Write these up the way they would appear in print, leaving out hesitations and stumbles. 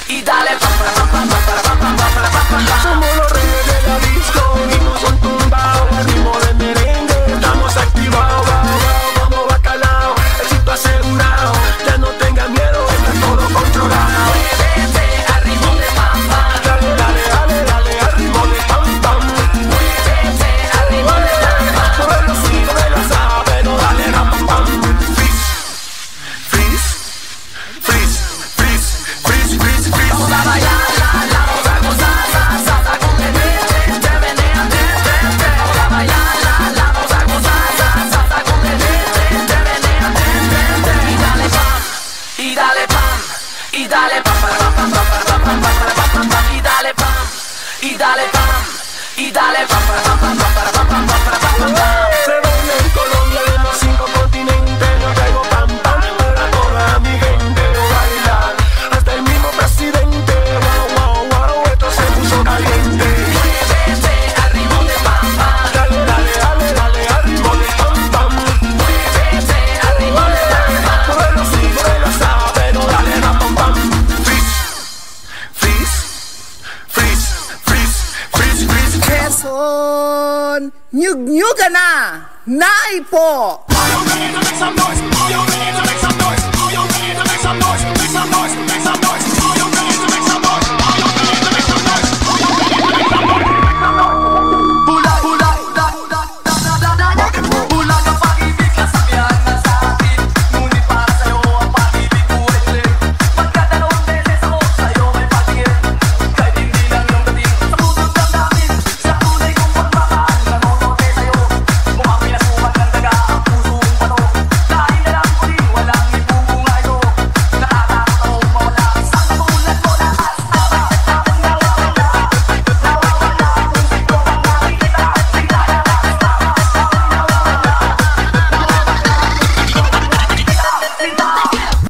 y dale pam, pam, pam, pam, pam, pam, pam, pam, pam, pam. Somos los reyes de la disco, venimos con tumbao, ritmo de merengue, estamos activados, vamos bacalao, éxito asegurado, ya no tengas miedo, está todo controlado. Muévete al ritmo de pam, pam. Dale, dale, dale, dale, al ritmo de pam, pam. Muévete al ritmo de pam, pam. Muévelo sí, muévelo sabe, pero dale, ram, pam, pam. Freeze, freeze, freeze, freeze, freeze, freeze, freeze. Vamos a bailar, vamos a gozar, salsa con el te menea, te. Vamos a bailar, vamos a gozar, salsa con el te menea, te. Y dale pam, y dale pam, pam, pam, pam, pam, pam, pam, pam, pam, y dale pam, y dale pam, y dale pam, pam, pam, pam, pam, pam, pam, pam, pam. Se baila en Colombia y en los 5 continentes. Yo traigo pam pam para toda mi gente bailar. Hasta el mismo presidente. Wow, wow, wow, esto se puso caliente. Muévete al ritmo de pam, pam. Dale, dale, dale, dale al ritmo de pam pam. Muévete al ritmo de pam, pam. Muévelo sí, muévelo sabe, pero dale ram pam pam. Freeze, freeze, freeze, freeze, freeze, freeze. Quezon, nyug-nyuga na! Naipo!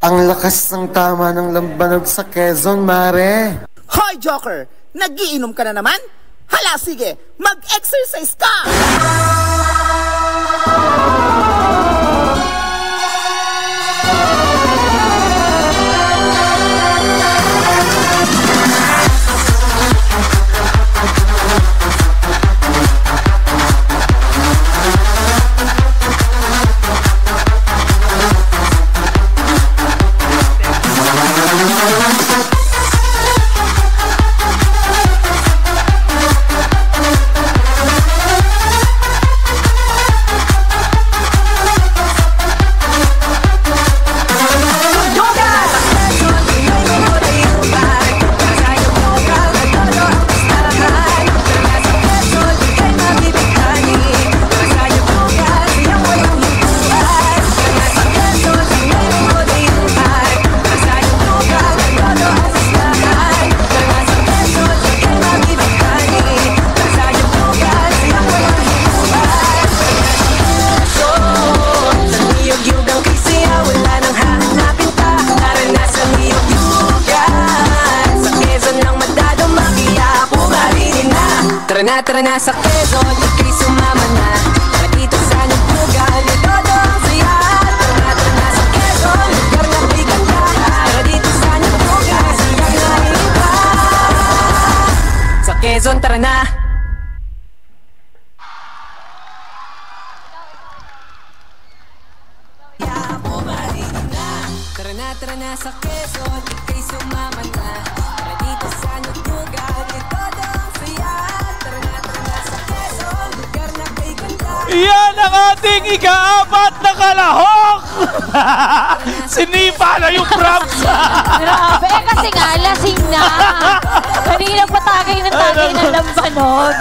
Ang lakas ng tama ng lambanog sa Quezon, mare. Hoy, Joker! Nagiinom ka na naman? Hala, sige! Mag-exercise ka! Tara na sa Quezon, ika'y sumama na. Tara dito sa Nyug-Nyugan, todo ang saya. Tara na sa Quezon, lugar na may ganda. Tara dito sa Nyug-Nyugan, siya na iba. Sa Quezon, tara na. Tara na sa Quezon, ika'y sumama na. Tara dito sa Nyug-Nyugan, todo ang saya. Yan ang ating ika-4 na kalahok! Sinipa na yung props! Grabe, kasi nga, lasing na. Kanina patagay ng lambanog.